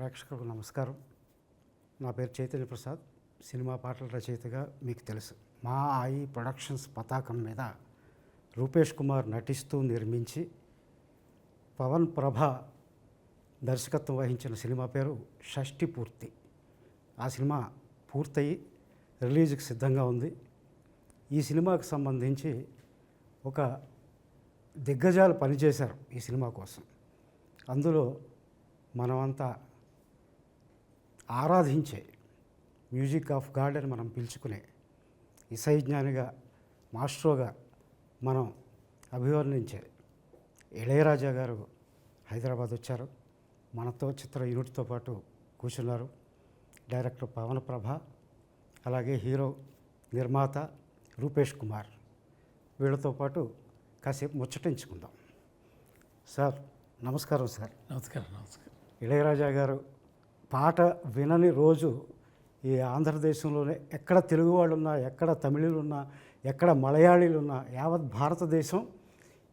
ప్రేక్షకులకు నమస్కారం. నా పేరు చైతన్య ప్రసాద్. సినిమా పాటల రచయితగా మీకు తెలుసు. మా ఆయి ప్రొడక్షన్స్ పతాకం మీద రూపేష్ కుమార్ నటిస్తూ నిర్మించి పవన్ ప్రభ దర్శకత్వం వహించిన సినిమా పేరు షష్ఠి పూర్తి. ఆ సినిమా పూర్తయి రిలీజ్కి సిద్ధంగా ఉంది. ఈ సినిమాకు సంబంధించి ఒక దిగ్గజాలు పనిచేశారు ఈ సినిమా కోసం. అందులో మనమంతా ఆరాధించే మ్యూజిక్ ఆఫ్ గాడ్ అని మనం పిలుచుకునే ఇసైజ్ఞానిగా మాస్ట్రోగా మనం అభివర్ణించే ఇళయరాజా గారు హైదరాబాద్ వచ్చారు. మనతో చిత్ర యూనిట్తో పాటు కూర్చున్నారు. డైరెక్టర్ పవన్ ప్రభ, అలాగే హీరో నిర్మాత రూపేష్ కుమార్. వీళ్ళతో పాటు కాసేపు ముచ్చటించుకుందాం. సార్ నమస్కారం. సార్ నమస్కారం. ఇళయరాజా గారు పాట వినని రోజు ఈ ఆంధ్రదేశంలోనే ఎక్కడ తెలుగు వాళ్ళు ఉన్నా, ఎక్కడ తమిళులు ఉన్నా, ఎక్కడ మలయాళీలు ఉన్నా, యావత్ భారతదేశం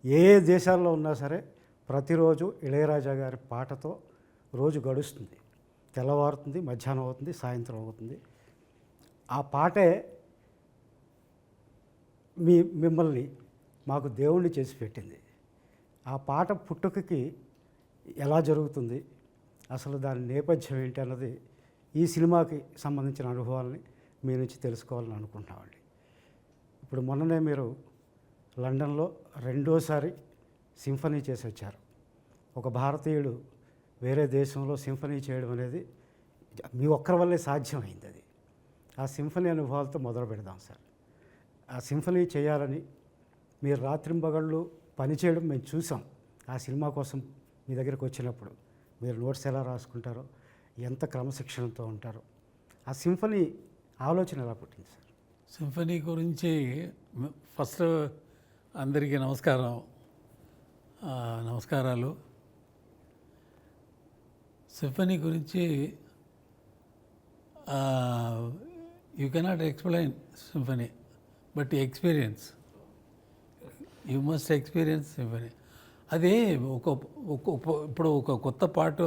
ఏ దేశాల్లో ఉన్నా సరే ప్రతిరోజు ఇళయరాజా గారి పాటతో రోజు గడుస్తుంది. తెల్లవారుతుంది, మధ్యాహ్నం అవుతుంది, సాయంత్రం అవుతుంది. ఆ పాటే మిమ్మల్ని మాకు దేవుణ్ణి చేసి పెట్టింది. ఆ పాట పుట్టుకకి ఎలా జరుగుతుంది, అసలు దాని నేపథ్యం ఏంటి అన్నది ఈ సినిమాకి సంబంధించిన అనుభవాల్ని మీ నుంచి తెలుసుకోవాలని అనుకుంటున్నామండి. ఇప్పుడు మొన్ననే మీరు లండన్లో రెండోసారి సింఫనీ చేసి వచ్చారు. ఒక భారతీయుడు వేరే దేశంలో సింఫనీ చేయడం అనేది మీ ఒక్కరి వల్లే సాధ్యమైంది. అది ఆ సింఫనీ అనుభవాలతో మొదలు పెడదాం సార్. ఆ సింఫనీ చేయాలని మీరు రాత్రింబగళ్ళు పనిచేయడం మేము చూసాం. ఆ సినిమా కోసం మీ దగ్గరికి వచ్చినప్పుడు మీరు నోట్స్ ఎలా రాసుకుంటారో, ఎంత క్రమశిక్షణతో ఉంటారో, ఆ సింఫనీ ఆలోచన ఎలా పుట్టింది సార్? సింఫనీ గురించి ఫస్ట్ అందరికీ నమస్కారాలు. సింఫనీ గురించి you cannot explain symphony, but experience, you must experience symphony. అది ఇప్పుడు ఒక కొత్త పాట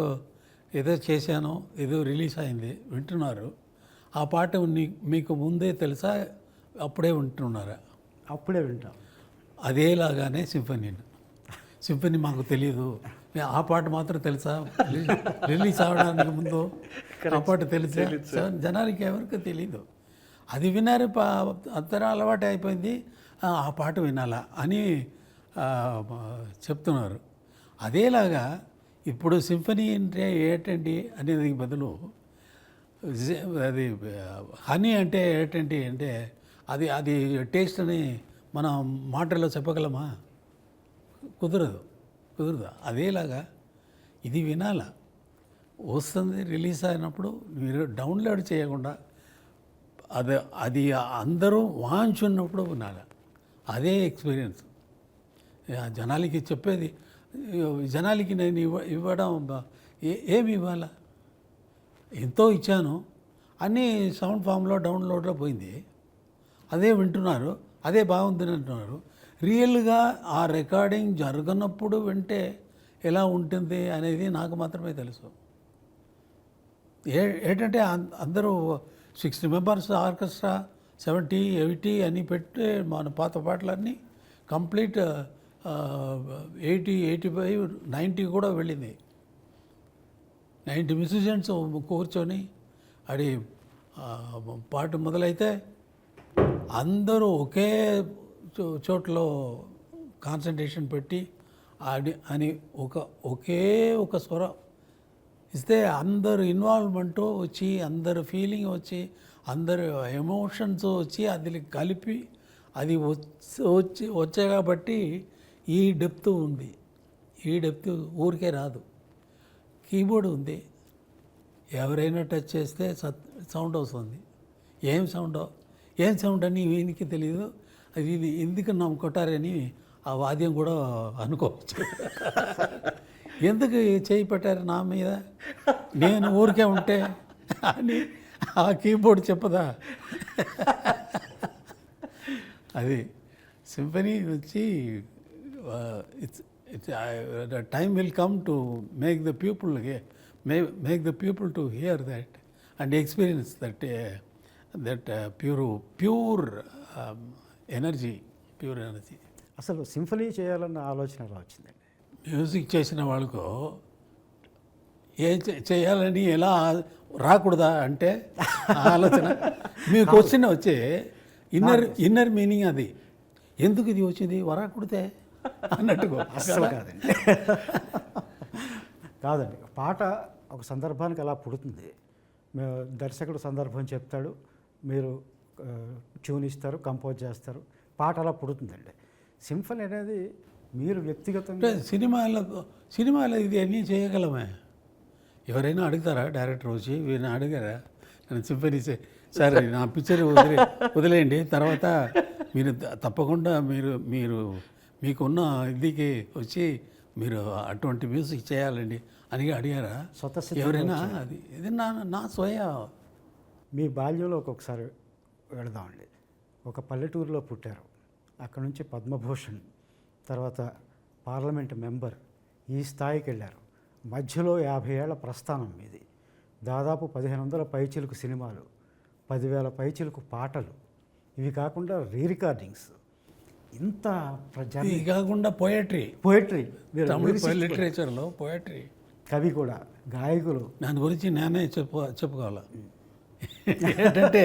ఏదో చేశానో, ఏదో రిలీజ్ అయింది, వింటున్నారు. ఆ పాట మీకు ముందే తెలుసా, అప్పుడే వింటున్నారా? అప్పుడే వింటాం. అదేలాగానే సింఫనీ మాకు తెలియదు. ఆ పాట మాత్రం తెలుసా, రిలీజ్ అవడానికి ముందు ఆ పాట తెలుసా? జనానికి ఎవరికి తెలీదు. అది విన్నారు, అంతర అలవాటు అయిపోయింది, ఆ పాట వినాలా అని చెప్తున్నారు. అదేలాగా ఇప్పుడు సింఫనీ అంటే ఏంటండి అనేది బదులు అది హనీ అంటే ఏంటండి అంటే అది టేస్ట్ అని మనం మాటల్లో చెప్పగలమా? కుదరదు. అదేలాగా ఇది వినాల వస్తుంది. రిలీజ్ అయినప్పుడు మీరు డౌన్లోడ్ చేయకుండా అది అందరూ వాంచున్నప్పుడు వినాలి. అదే ఎక్స్పీరియన్స్. జనాలకి చెప్పేది, జనాలకి నేను ఇవ్వడం ఏమి ఇవ్వాలా? ఎంతో ఇచ్చాను, అన్నీ సౌండ్ ఫామ్లో డౌన్లోడ్లో పోయింది. అదే వింటున్నారు, అదే బాగుందని అంటున్నారు. రియల్గా ఆ రికార్డింగ్ జరగనప్పుడు వింటే ఎలా ఉంటుంది అనేది నాకు మాత్రమే తెలుసు. ఏంటంటే అందరూ 60 మెంబర్స్ ఆర్కెస్ట్రా, 70, 80 అని పెట్టి మన పాత పాటలన్నీ కంప్లీట్ 80, 85, 90 కూడా వెళ్ళింది. 90 మ్యూజిషియన్స్ కూర్చొని అది పాట మొదలైతే అందరూ ఒకే చోట్లో కాన్సన్ట్రేషన్ పెట్టి అని ఒకే ఒక స్వరం ఇస్తే అందరు ఇన్వాల్వ్మెంట్ వచ్చి, అందరు ఫీలింగ్ వచ్చి, అందరు ఎమోషన్స్ వచ్చి అది కలిపి అది వచ్చాయి. కాబట్టి ఈ డెప్త్ ఉంది. ఈ డెప్త్ ఊరికే రాదు. కీబోర్డ్ ఉంది, ఎవరైనా టచ్ చేస్తే సౌండ్ వస్తుంది. ఏం సౌండ్ అని వీనికి తెలియదు. ఇది ఎందుకు కొట్టారని ఆ వాద్యం కూడా అనుకోవచ్చు. ఎందుకు చేయి పెట్టారు నా మీద, నేను ఊరికే ఉంటే అని ఆ కీబోర్డ్ చెప్పదా? అది సింఫనీ వచ్చి the time will come to make the people make the people to hear that and experience that pure energy. అసలు సింఫనీ చేయాలన్న ఆలోచన ఎలా వచ్చిందండి? మ్యూజిక్ చేసిన వాళ్ళకు చేయాలని ఎలా రాకూడదా అంటే ఆ ఆలోచన మీకు వచ్చే ఇన్నర్ మీనింగ్ అది. ఎందుకు ఇది వచ్చింది వరాకుడితే అన్నట్టుగా. అస్సలు కాదండి. కాదండి, పాట ఒక సందర్భానికి అలా పుడుతుంది. దర్శకుడు సందర్భం చెప్తాడు, మీరు ట్యూన్ ఇస్తారు, కంపోజ్ చేస్తారు, పాట అలా పుడుతుందండి. సింఫనీ అనేది మీరు వ్యక్తిగతంగా సినిమాలో ఇది అన్నీ చేయగలమే. ఎవరైనా అడుగుతారా డైరెక్టర్ వచ్చి వీరిని అడిగారా నేను సింఫనీ సరే నా పిక్చర్ వదిలేయండి, తర్వాత మీరు తప్పకుండా మీకున్న ఇదికి వచ్చి మీరు అటువంటి మ్యూజిక్ చేయాలండి అని అడిగారా ఎవరైనా? ఇది నా స్వయ. మీ బాల్యంలో ఒక్కొక్కసారి వెళదామండి. ఒక పల్లెటూరులో పుట్టారు, అక్కడ నుంచి పద్మభూషణ్, తర్వాత పార్లమెంట్ మెంబర్, ఈ స్థాయికి వెళ్ళారు. మధ్యలో 50 ఏళ్ల ప్రస్థానం మీది. దాదాపు 1500 పైచిలుకు సినిమాలు, 10,000 పైచిలుకు పాటలు, ఇవి కాకుండా రికార్డింగ్స్, ఇంత ఇది కాకుండా పోయట్రీ లిటరేచర్లో పోయట్రీ, కవి కూడా, గాయకులు. దాని గురించి నేనే చెప్పుకోవాలి. ఏంటంటే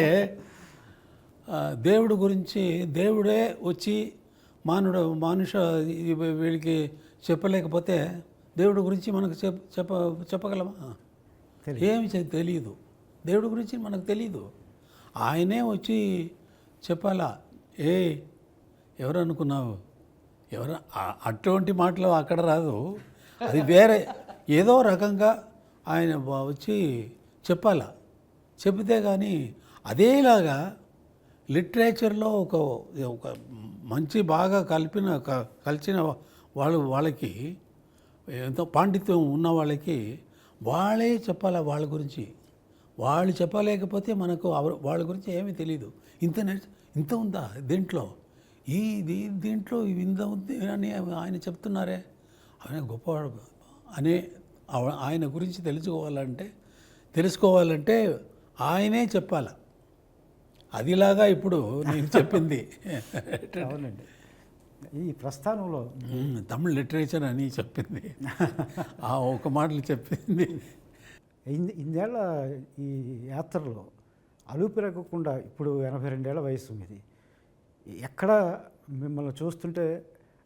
దేవుడు గురించి దేవుడే వచ్చి వీడికి చెప్పలేకపోతే దేవుడి గురించి మనకు చెప్పగలమా? ఏమి తెలియదు, దేవుడి గురించి మనకు తెలియదు. ఆయనే వచ్చి చెప్పాలా. ఎవరు అనుకున్నావు, అటువంటి మాటలు అక్కడ రాదు, అది వేరే ఏదో రకంగా ఆయన వచ్చి చెప్పాలా. చెబితే కానీ అదేలాగా లిటరేచర్లో ఒక మంచి బాగా కలిసిన వాళ్ళకి ఎంతో పాండిత్యం ఉన్న వాళ్ళకి వాళ్ళే చెప్పాలా వాళ్ళ గురించి. వాళ్ళు చెప్పలేకపోతే మనకు వాళ్ళ గురించి ఏమీ తెలియదు. ఇంత ఉందా దీంట్లో, దీంట్లో ఇంత ఉంది అని ఆయన చెప్తున్నారే, ఆయన గొప్పవాడు అనే ఆయన గురించి తెలుసుకోవాలంటే ఆయనే చెప్పాల. అదిలాగా ఇప్పుడు నేను చెప్పింది. అవునండి, ఈ ప్రస్థానంలో తమిళ్ లిటరేచర్ అని చెప్పింది, ఆ ఒక మాటలు చెప్పింది. ఇన్నేళ్ల ఈ యాత్రలో అలుపెరగకుండా, ఇప్పుడు 82 ఏళ్ల వయసు మీది, ఎక్కడ మిమ్మల్ని చూస్తుంటే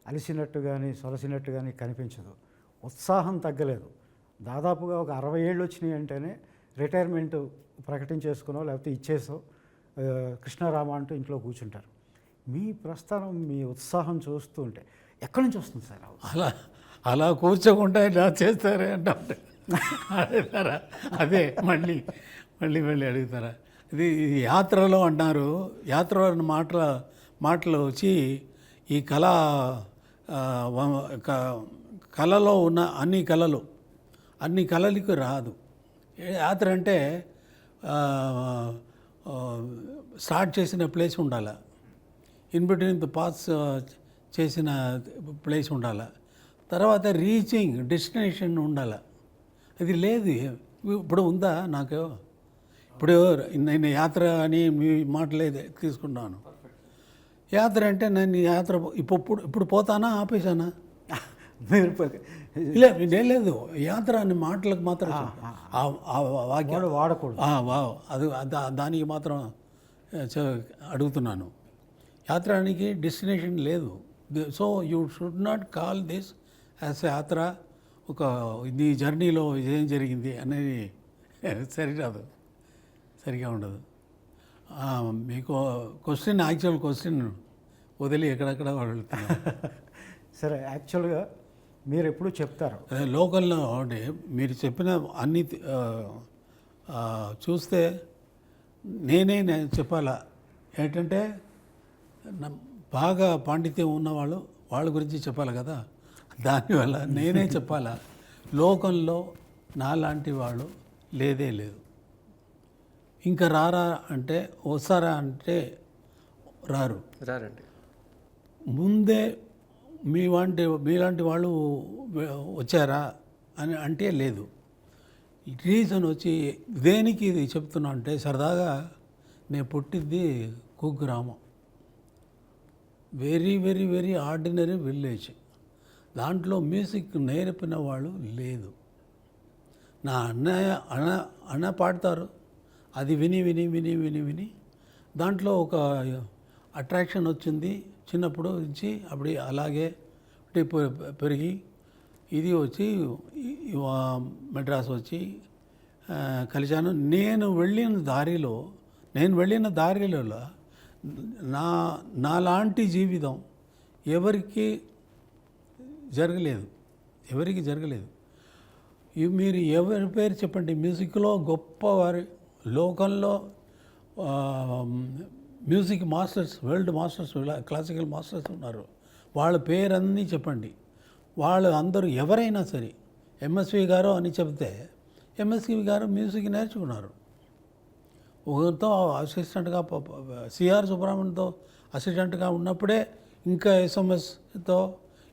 అలిసినట్టు కానీ సొలసినట్టు కానీ కనిపించదు. ఉత్సాహం తగ్గలేదు. దాదాపుగా ఒక 60 ఏళ్ళు వచ్చినాయి అంటేనే రిటైర్మెంట్ ప్రకటించేసుకునో లేకపోతే ఇచ్చేసో కృష్ణారామ అంటూ ఇంట్లో కూర్చుంటారు. మీ ప్రస్థానం, మీ ఉత్సాహం చూస్తూ ఉంటే ఎక్కడి నుంచి వస్తుంది సార్? అలా కూర్చోకుండా ఇలా చేస్తారే అంటే అడుగుతారా? అదే మళ్ళీ అడుగుతారా? ఇది యాత్రలో అన్నారు. యాత్ర మాటలు వచ్చి ఈ కళలో ఉన్న అన్ని కళలకు రాదు. యాత్ర అంటే స్టార్ట్ చేసిన ప్లేస్ ఉండాలి, ఇన్ బిట్వీన్ ద పాస్ చేసిన ప్లేస్ ఉండాలి, తర్వాత రీచింగ్ డెస్టినేషన్ ఉండాలి. అది లేదు. ఇప్పుడు ఉందా నాకు? ఇప్పుడు నేను యాత్ర అని మీ మాటలే తీసుకున్నాను. యాత్ర అంటే నేను యాత్ర ఇప్పుడు పోతానా ఆపేసానా? లేదు, యాత్ర అనే మాటలకు మాత్రం వాడకూడదు. అది దానికి మాత్రం అడుగుతున్నాను. యాత్రానికి డెస్టినేషన్ లేదు. So you should not call this as యాత్ర. ఒక ఈ జర్నీలో ఏం జరిగింది అనేది సరిగా ఉండదు. మీకు యాక్చువల్ క్వశ్చన్ వదిలి ఎక్కడెక్కడ వెళ్తున్నారు. సరే, యాక్చువల్గా మీరు ఎప్పుడు చెప్తారు లోకల్లో అంటే మీరు చెప్పిన అన్ని చూస్తే నేనే చెప్పాలా ఏంటంటే బాగా పాండిత్యం ఉన్నవాళ్ళు వాళ్ళ గురించి చెప్పాలి కదా. దానివల్ల నేనే చెప్పాలా. లోకంలో నాలాంటి వాళ్ళు లేదు. ఇంకా అంటే వస్తారా అంటే రారండి. ముందే మీలాంటి వాళ్ళు వచ్చారా అని అంటే లేదు. రీజన్ వచ్చి దేనికి ఇది చెప్తున్నా అంటే సరదాగా నేను పుట్టింది కుగ్రామం, very very very ordinary village. దాంట్లో మ్యూజిక్ నేర్పిన వాళ్ళు లేదు. నా అన్న పాడతారు, అది విని విని విని విని విని దాంట్లో ఒక అట్రాక్షన్ వచ్చింది. చిన్నప్పుడు నుంచి అప్పుడు అలాగే పెరిగి ఇది వచ్చి మెడ్రాస్ వచ్చి కలిశాను. నేను వెళ్ళిన దారిలో నాలాంటి జీవితం ఎవరికి జరగలేదు. మీరు ఎవరి పేరు చెప్పండి, మ్యూజిక్లో గొప్పవారి లోకంలో music masters, world masters, classical masters ఉన్నారు. వాళ్ళ పేరన్నీ చెప్పండి. వాళ్ళు అందరూ ఎవరైనా సరే ఎంఎస్వి గారు అని చెప్తే ఎంఎస్వి గారు మ్యూజిక్ నేర్చుకున్నారు. ఒకరితో అసిస్టెంట్గా సిఆర్ సుబ్రహ్మణ్యంతో అసిస్టెంట్గా ఉన్నప్పుడే ఇంకా ఎస్ఎంఎస్తో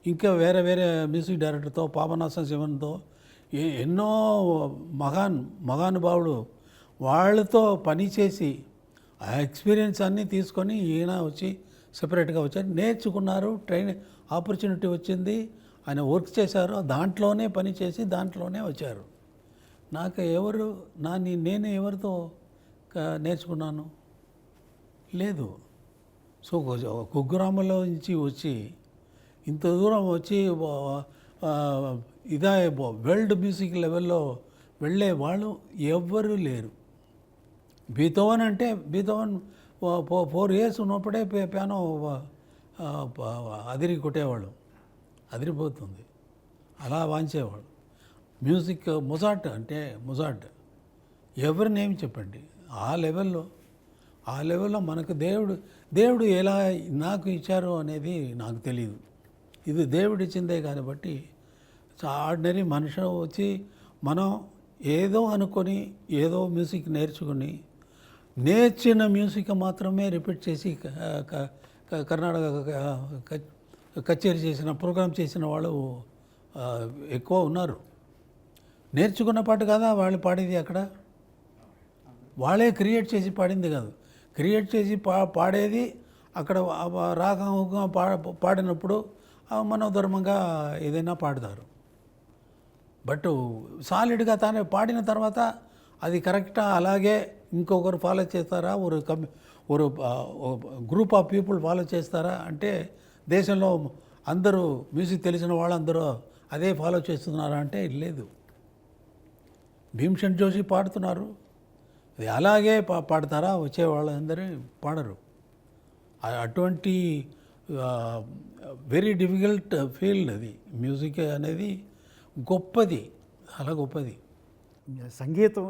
ఇంకా వేరే వేరే మ్యూజిక్ డైరెక్టర్తో పాపనాశం శివన్తో ఎన్నో మహానుభావులు వాళ్ళతో పనిచేసి ఆ ఎక్స్పీరియన్స్ అన్నీ తీసుకొని ఈయన వచ్చి సెపరేట్గా వచ్చారు, నేర్చుకున్నారు, ఆపర్చునిటీ వచ్చింది, ఆయన వర్క్ చేశారు, దాంట్లోనే పని చేసి దాంట్లోనే వచ్చారు. నాకు నేను ఎవరితో నేర్చుకున్నాను లేదు. సో కుగ్రామంలో నుంచి వచ్చి ఇంత దూరం వచ్చి వరల్డ్ మ్యూజిక్ లెవెల్లో వెళ్ళే వాళ్ళు ఎవ్వరూ లేరు. బీథోవన్ 4 years ఉన్నప్పుడే పియానో కొట్టేవాళ్ళు, అదిరిపోతుంది, అలా వాంచేవాళ్ళు. మ్యూజిక్ మొజార్ట్ ఎవరినేమి చెప్పండి, ఆ లెవెల్లో మనకు దేవుడు ఎలా నాకు ఇచ్చారో అనేది నాకు తెలియదు. ఇది దేవుడు ఇచ్చిందే కాబట్టి ఆర్డినరీ మనిషి వచ్చి మనం ఏదో అనుకొని ఏదో మ్యూజిక్ నేర్చిన మ్యూజిక్ మాత్రమే రిపీట్ చేసి కర్ణాటక కచేరీ చేసిన ప్రోగ్రామ్ చేసిన వాళ్ళు ఎక్కువ ఉన్నారు. నేర్చుకున్న పాట కదా వాళ్ళు పాడేది, అక్కడ వాళ్ళే క్రియేట్ చేసి పాడింది కాదు, క్రియేట్ చేసి పాడేది అక్కడ రాగంగా పాడినప్పుడు మనోధర్మంగా ఏదైనా పాడతారు. బట్ సాలిడ్గా తానే పాడిన తర్వాత అది కరెక్టా అలాగే ఇంకొకరు ఫాలో చేస్తారా, ఒక గ్రూప్ ఆఫ్ పీపుల్ ఫాలో చేస్తారా అంటే దేశంలో అందరూ మ్యూజిక్ తెలిసిన వాళ్ళందరూ అదే ఫాలో చేస్తున్నారా అంటే లేదు. భీమ్సేన్ జోషి పాడుతున్నారు, అది అలాగే పాడతారా, వచ్చే వాళ్ళందరూ పాడరు. అటువంటి వెరీ డిఫికల్ట్ ఫీల్డ్ అది. మ్యూజిక్ అనేది గొప్పది, చాలా గొప్పది. సంగీతం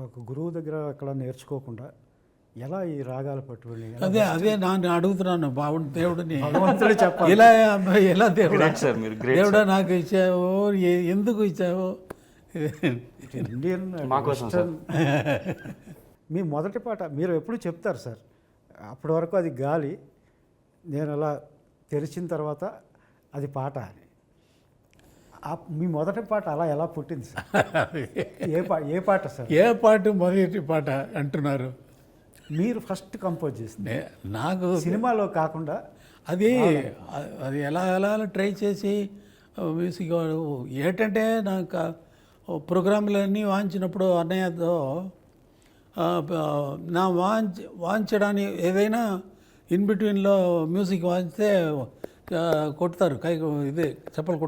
ఒక గురువు దగ్గర అక్కడ నేర్చుకోకుండా ఎలా ఈ రాగాలు పట్టుకుని అదే నేను అడుగుతున్నాను దేవుడిని, భగవంతుడు చెప్పాలి, ఎలా దేవుడా నాకు ఇచ్చావో, ఎందుకు ఇచ్చావో. ఇండియన్ మీ మొదటి పాట మీరు ఎప్పుడు చెప్తారు సార్, అప్పటి వరకు అది గాలి, నేను అలా తెరిచిన తర్వాత అది పాట అని. మీ మొదటి పాట అలా ఎలా పుట్టింది సార్? ఏ పాట సార్? ఏ పాట మొదటి పాట అంటున్నారు? మీరు ఫస్ట్ కంపోజ్ చేసింది నాకు సినిమాలో కాకుండా అది ఎలా ట్రై చేసి మ్యూజిక్ ఏంటంటే నాకు ప్రోగ్రాంలన్నీ వాంచినప్పుడు అన్నయ్యతో నా వాంచడానికి ఏదైనా ఇన్ బిట్వీన్లో మ్యూజిక్ వాంచితే కొడతారు, చెప్పలు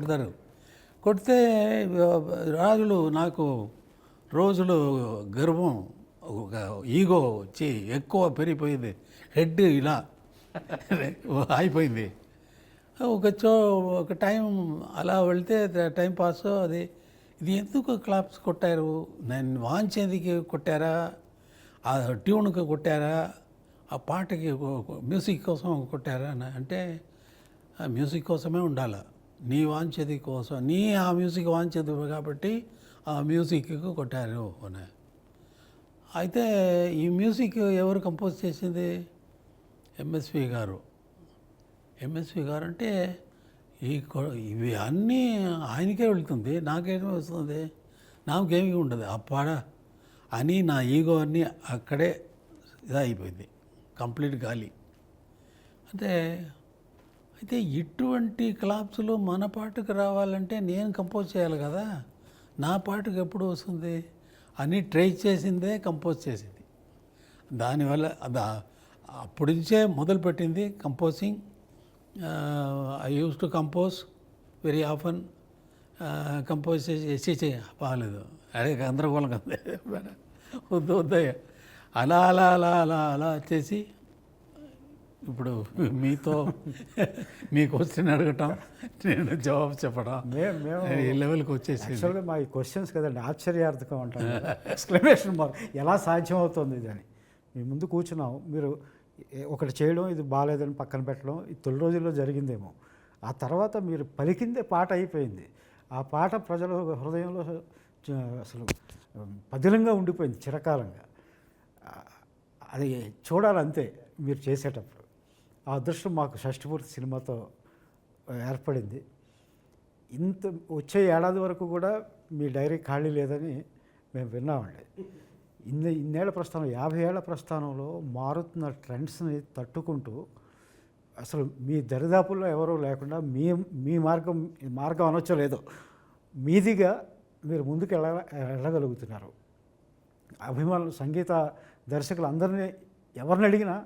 కొడితే రాజులు నాకు రోజులు గర్వం, ఒక ఈగో వచ్చి ఎక్కువ పెరిగిపోయింది, హెడ్ ఇలా అయిపోయింది. ఒక టైం అలా వెళ్తే టైం పాస్ ఇది ఎందుకు క్లాప్స్ కొట్టారు, నేను వాంచేందుకు కొట్టారా, ఆ ట్యూన్కి కొట్టారా, ఆ పాటకి మ్యూజిక్ కోసం కొట్టారా అంటే మ్యూజిక్ కోసమే ఉండాలి, నీ వాంచేది కోసం, ఆ మ్యూజిక్ వాంచేది కాబట్టి ఆ మ్యూజిక్కి కొట్టారు అని. అయితే ఈ మ్యూజిక్ ఎవరు కంపోజ్ చేసింది? ఎంఎస్వి గారు అంటే ఇవి అన్నీ ఆయనకే వెళ్తుంది, నాకేమో వస్తుంది. నాకేమీ ఉండదు ఆ పాట అని నా ఈగో అన్నీ అక్కడే ఇదైపోయింది, కంప్లీట్ గాలి. అంటే అయితే ఇటువంటి క్లాప్స్లో మన పాటకు రావాలంటే నేను కంపోజ్ చేయాలి కదా, నా పాటకు ఎప్పుడు వస్తుంది అని ట్రై చేసిందే కంపోజ్ చేసింది. దానివల్ల అప్పటి నుంచే మొదలుపెట్టింది composing. I use to compose very often. Compose చేసి బాగాలేదు, అదే గందరగోళంగా ఉంది, వద్దు వద్దయ్య, అలా అలా అలా అలా అలా చేసి ఇప్పుడు మీతో మీ క్వశ్చన్ అడగటం, నేను జవాబు చెప్పడం, మేము ఈ లెవెల్కి వచ్చేసి యాక్చువల్గా మా ఈ క్వశ్చన్స్ కదండి ఆశ్చర్యార్థకం అంటారు, ఎక్స్ప్లెనేషన్ మార్క్ ఎలా సాధ్యం అవుతుంది ఇది అని. మీ ముందు కూర్చున్నాం, మీరు ఒకటి చేయడం, ఇది బాగాలేదని పక్కన పెట్టడం, ఇది తొలి రోజుల్లో జరిగిందేమో. ఆ తర్వాత మీరు పలికిందే పాట అయిపోయింది. ఆ పాట ప్రజల హృదయంలో అసలు పదిలంగా ఉండిపోయింది చిరకాలంగా. అది చూడాలంతే మీరు చేసేటప్పుడు. ఆ అదృష్టం మాకు షష్టిపూర్తి సినిమాతో ఏర్పడింది. ఇంత వచ్చే ఏడాది వరకు కూడా మీ డైరీ ఖాళీ లేదని మేము విన్నామండి. ఇన్నేళ్ల ప్రస్థానం, 50 ఏళ్ల ప్రస్థానంలో మారుతున్న ట్రెండ్స్ని తట్టుకుంటూ అసలు మీ దరిదాపుల్లో ఎవరూ లేకుండా మీ మార్గం అనొచ్చో లేదో మీదిగా మీరు ముందుకు వెళ్ళగలుగుతున్నారు. అభిమానులు, సంగీత దర్శకులు అందరినీ ఎవరిని అడిగినా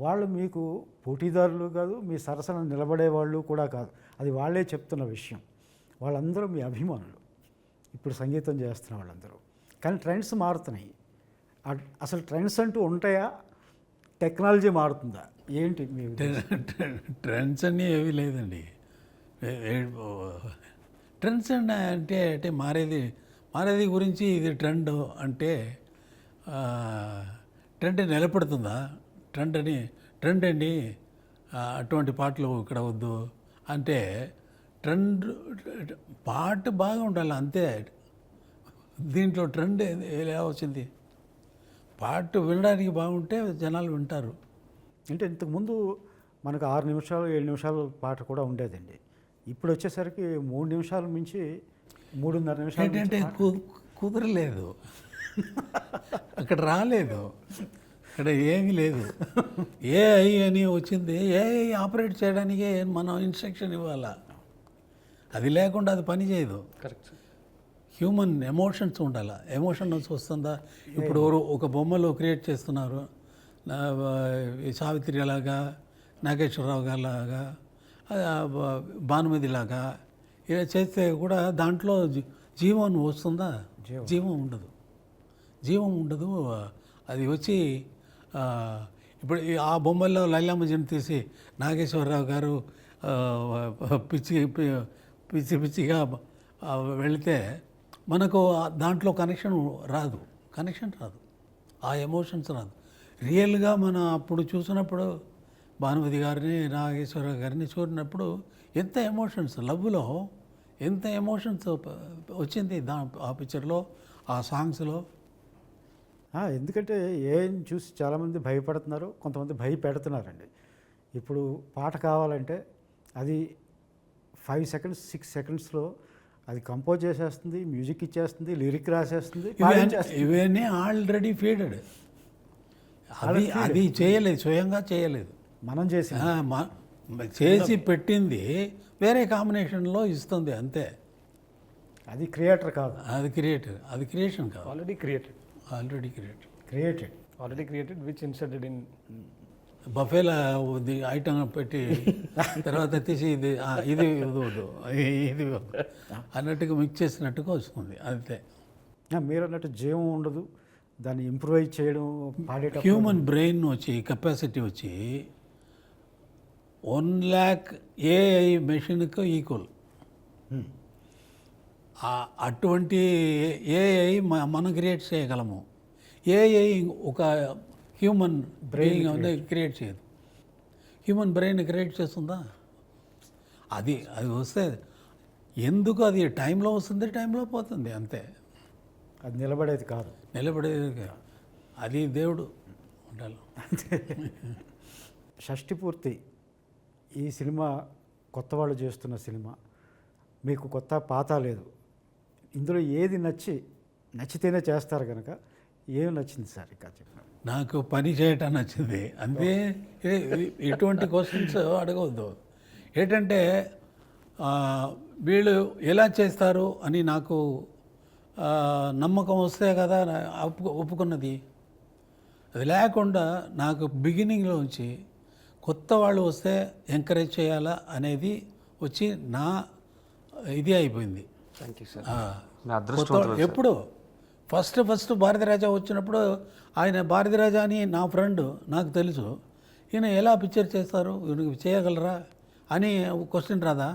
వాళ్ళు మీకు పోటీదారులు కాదు, మీ సరసన నిలబడేవాళ్ళు కూడా కాదు. అది వాళ్ళే చెప్తున్న విషయం. వాళ్ళందరూ మీ అభిమానులు, ఇప్పుడు సంగీతం చేస్తున్న వాళ్ళందరూ. కానీ ట్రెండ్స్ మారుతున్నాయి. అసలు ట్రెండ్స్ అంటూ ఉంటాయా? టెక్నాలజీ మారుతుందా? ఏంటి మీ ట్రెండ్స్ అన్నీ ఏమీ లేదండి. ట్రెండ్స్ అంటే అంటే మారేది గురించి ఇది ట్రెండ్ అంటే ట్రెండ్ నిలబడుతుందా? ట్రెండ్ అండి అటువంటి పాటలు ఇక్కడ వద్దు అంటే ట్రెండ్ పాట బాగా ఉండాలి అంతే. దీంట్లో ట్రెండ్ ఎలా వచ్చింది? పాట వినడానికి బాగుంటే జనాలు వింటారు. అంటే ఇంతకుముందు మనకు 6 నిమిషాలు 7 నిమిషాలు పాట కూడా ఉండేదండి. ఇప్పుడు వచ్చేసరికి 3 నిమిషాల మించి 3.5 నిమిషాలు ఏంటంటే కుదరలేదు, అక్కడ రాలేదు, ఇక్కడ ఏమీ లేదు. ఏఐ అని వచ్చింది, ఏఐ ఆపరేట్ చేయడానికే మనం ఇన్స్ట్రక్షన్ ఇవ్వాలా, అది లేకుండా అది పని చేయదు. కరెక్ట్. హ్యూమన్ ఎమోషన్స్ ఉండాలి. ఎమోషన్స్ వస్తుందా? ఇప్పుడు ఒక బొమ్మలో క్రియేట్ చేస్తున్నారు, సావిత్రి లాగా, నాగేశ్వరరావు గారి లాగా, భానుమతి లాగా ఇలా చేస్తే కూడా దాంట్లో జీవం వస్తుందా? జీవం ఉండదు. అది వచ్చి ఇప్పుడు ఆ బొమ్మల్లో లైలామజీని తీసి నాగేశ్వరరావు గారు పిచ్చిగా వెళితే మనకు దాంట్లో కనెక్షన్ రాదు, ఆ ఎమోషన్స్ రాదు. రియల్గా మనం అప్పుడు చూసినప్పుడు భానుమతి గారిని, నాగేశ్వరరావు గారిని చూసినప్పుడు ఎంత ఎమోషన్స్, లవ్లో ఎంత ఎమోషన్స్ వచ్చింది ఆ పిక్చర్లో, ఆ సాంగ్స్లో. ఎందుకంటే ఏం చూసి చాలామంది భయపడుతున్నారు, కొంతమంది భయపెడుతున్నారండి. ఇప్పుడు పాట కావాలంటే అది 5 సెకండ్స్ 6 సెకండ్స్లో అది కంపోజ్ చేసేస్తుంది, మ్యూజిక్ ఇచ్చేస్తుంది, లిరిక్ రాసేస్తుంది. ఇవన్నీ ఆల్రెడీ ఫీడెడ్. అది చేయలేదు, స్వయంగా చేయలేదు, మనం చేసి పెట్టింది వేరే కాంబినేషన్లో ఇస్తుంది అంతే. అది క్రియేటర్ కాదు, అది క్రియేషన్ కాదు. Already created which inserted in బఫేలా ఐటమ్ పెట్టి తర్వాత తీసి ఇది అన్నట్టుగా మిక్స్ చేసినట్టుగా వస్తుంది అంతే. మీరు అన్నట్టు జీవం ఉండదు, దాన్ని ఇంప్రూవైజ్ చేయడం పాడేట. హ్యూమన్ బ్రెయిన్ కెపాసిటీ వచ్చి 1 lakh ఏఐ మెషిన్కు ఈక్వల్. అటువంటి ఏఐ మనం క్రియేట్ చేయగలము. ఏఐ ఒక హ్యూమన్ బ్రెయిన్ క్రియేట్ చేయదు. హ్యూమన్ బ్రెయిన్ క్రియేట్ చేస్తుందా? అది వస్తే ఎందుకు అది టైంలో వస్తుంది, టైంలో పోతుంది అంతే. అది నిలబడేది కాదు. అది దేవుడు ఉండాలి. షష్టిపూర్తి ఈ సినిమా కొత్త వాళ్ళు చేస్తున్న సినిమా, మీకు కొత్త పాత లేదు. ఇందులో ఏది నచ్చి నచ్చితేనే చేస్తారు కనుక ఏం నచ్చింది సార్ ఇంకా చెప్పండి. నాకు పని చేయటం నచ్చింది అంతే. ఎటువంటి క్వశ్చన్స్ అడగవద్దు. ఏంటంటే వీళ్ళు ఎలా చేస్తారు అని నాకు నమ్మకం వస్తే కదా ఒప్పుకున్నది. అది లేకుండా నాకు బిగినింగ్లోంచి కొత్త వాళ్ళు వస్తే ఎంకరేజ్ చేయాలా అనేది వచ్చి నా ఇది అయిపోయింది. Thank you sir. ఎప్పుడు ఫస్ట్ భారతీరాజా వచ్చినప్పుడు ఆయన భారతీరాజా అని నా ఫ్రెండ్ నాకు తెలుసు, ఈయన ఎలా పిక్చర్ చేస్తారు, ఈయనకి చేయగలరా అని క్వశ్చన్ రాదా?